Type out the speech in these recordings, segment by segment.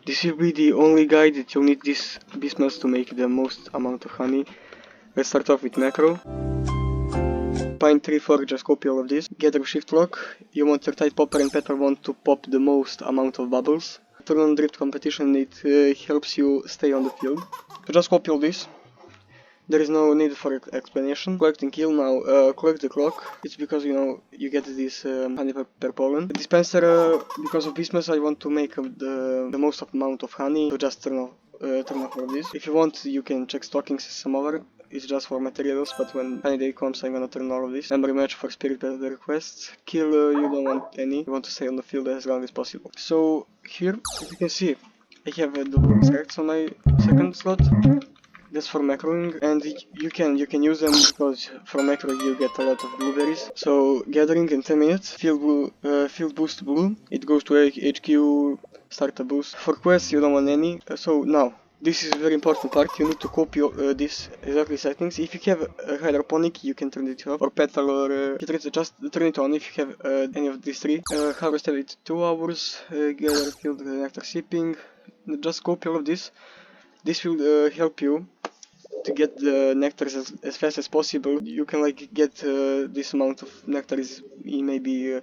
This will be the only guide that you'll need this bismuth to make the most amount of honey. Let's start off with macro. Pine tree 4, just copy all of this. Gather shift lock. You want your tide popper and petal wand to pop the most amount of bubbles. Turn on drift competition, it helps you stay on the field. So just copy all this. There is no need for explanation. Collect and kill now. Collect the clock. It's because you get this honey per pollen. Dispenser, because of bismuth, I want to make the most amount of honey. So just turn off all of this. If you want, you can check stockings some over. It's just for materials, but when honey day comes, I'm gonna turn all of this. Memory match for spirit battle requests. Kill, you don't want any. You want to stay on the field as long as possible. So here, as you can see, I have the insects on my second slot. That's for macroing, and you can use them because from macro you get a lot of blueberries. So gathering in 10 minutes, field boost blue. It goes to HQ, start a boost. For quests you don't want any. So now this is a very important part. You need to copy this exactly settings. If you have hydroponic, you can turn it off, or petal, or just turn it on if you have any of these three. Harvest every 2 hours. Gather field nectar sipping. Just copy all of this. This will help you to get the nectar as fast as possible. You can get this amount of nectar in maybe a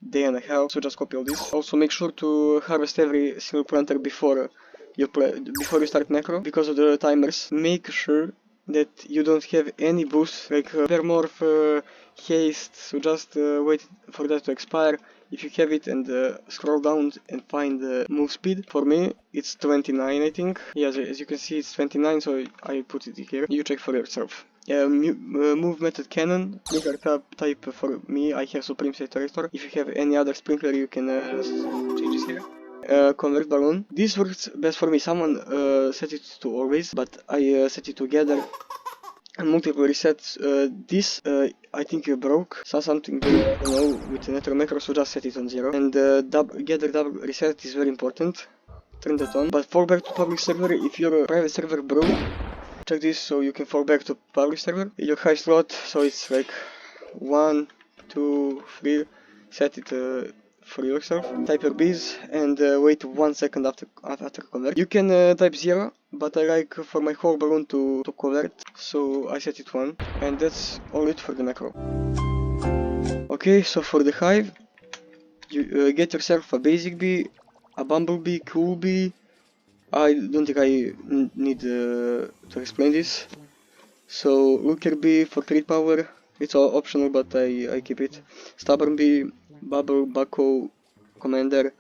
day and a half, so just copy all this. Also make sure to harvest every single planter before you start macro, because of the timers. Make sure that you don't have any boost, like Permorph, haste, so just wait for that to expire. If you have it, and scroll down and find the move speed. For me it's 29, I think. Yeah, as you can see it's 29, so I put it here. You check for yourself. Move method cannon, trigger type for me, I have Supreme Saturator. If you have any other sprinkler you can change this here. Convert balloon. This works best for me. Someone set it to always, but I set it to gather and multiple resets. This I think you broke. Saw something I don't know with the network macro, so just set it on 0. And gather double reset is very important. Turn that on. But fall back to public server. If your private server broke, check this, so you can fall back to public server. Your high slot, so it's like 1, 2, 3. Set it for yourself. Type your bees and wait 1 second after convert. You can type 0, but I like for my whole balloon to convert, so I set it 1. And that's all it for the macro. Okay, so for the hive, you get yourself a basic bee, a bumblebee, cool bee. I don't think I need to explain this. So looker bee for crit power, it's all optional, but I keep it. Stubborn bee, bubble, bucko, commander,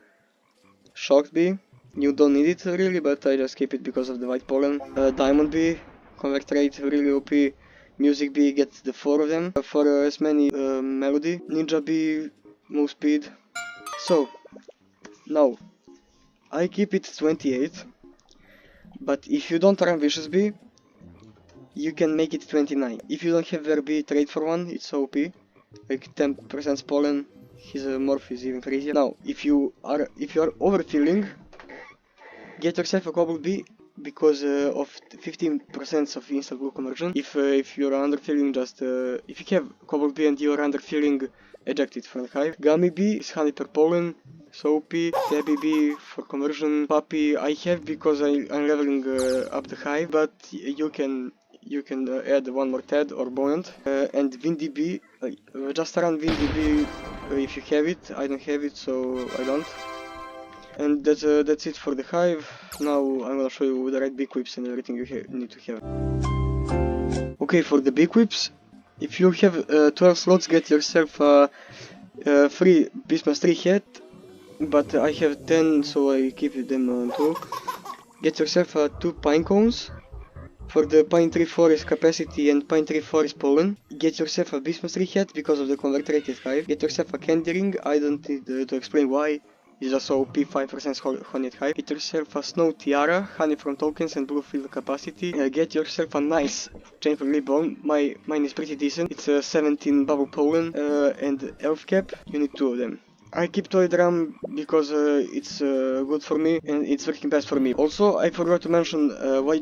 shocked bee. You don't need it really, but I just keep it because of the white pollen. Diamond bee, convert rate really OP. Music bee, get the 4 of them. For as many melody. Ninja bee, move speed. So now I keep it 28, but if you don't run vicious bee, you can make it 29. If you don't have their bee, trade for one, it's OP. Like 10% pollen, his morph is even crazier. Now, if you are overfilling, get yourself a cobalt bee because of 15% of instant blue conversion. If you're underfilling, just if you have cobalt bee and you're underfilling, eject it from the hive. Gummy bee is honey per pollen, so OP. Tabby bee for conversion. Puppy I have because I'm leveling up the hive, but you can add one more Tad or Buoyant. And Windy bee, just run Windy bee if you have it. I don't have it, so I don't. And that's it for the hive. Now I'm gonna show you the right Beequips and everything you need to have. Okay, for the Beequips, if you have 12 slots, get yourself a free Bismuth 3 hat, but I have 10, so I keep them on 2. Get yourself 2 pine cones. For the pine tree 4 is capacity and pine tree 4 is pollen. Get yourself a Bismuth 3 hat because of the convert rate is high. Get yourself a candy ring, I don't need to explain why. It's just OP, 5% honey at high. Get yourself a snow tiara, honey from tokens and blue field capacity. Get yourself a nice chain for ribbon. Mine is pretty decent. It's 17 bubble pollen and elf cap. You need 2 of them. I keep toy drum because it's good for me and it's working best for me. Also, I forgot to mention why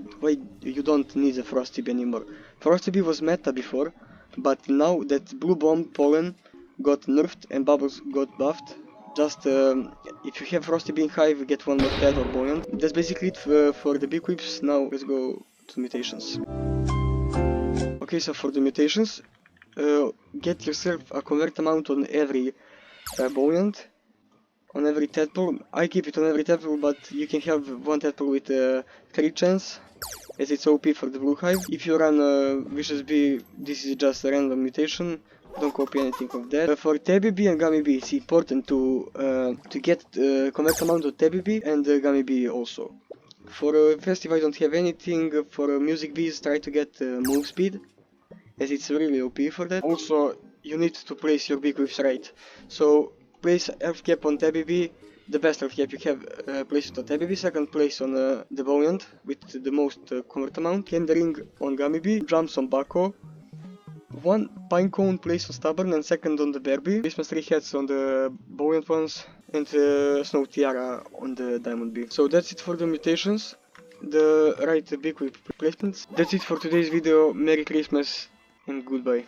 you don't need a Frosty Bee anymore. Frosty Bee was meta before, but now that Blue Bomb pollen got nerfed and bubbles got buffed, just if you have Frosty Bean Hive, get one more pet or buoyant. That's basically it for the Beequips. Now let's go to mutations. Okay, so for the mutations, get yourself a convert amount on every buoyant, on every tadpole. I keep it on every tadpole, but you can have one tadpole with crit chance, as it's OP for the Blue Hive. If you run Vicious Bee, this is just a random mutation, don't copy anything of that. For Tabby Bee and Gummy Bee, it's important to get convert amount of Tabby Bee and Gummy Bee also. For Festive I don't have anything. For Music Bees, try to get move speed, as it's really OP for that. Also, you need to place your Beequips right. So, place Earth Cap on Tabby Bee, the best Earth Cap you have, place it on Tabby Bee. Second place on the Buoyant, with the most convert amount. Candy Ring on Gummy Bee, Jumps on Bucko. One Pine Cone placed on Stubborn and second on the Bear Bee. Christmas Tree Hats on the Buoyant ones, and Snow Tiara on the Diamond Bee. So that's it for the mutations, the right Beequip placements. That's it for today's video. Merry Christmas and goodbye.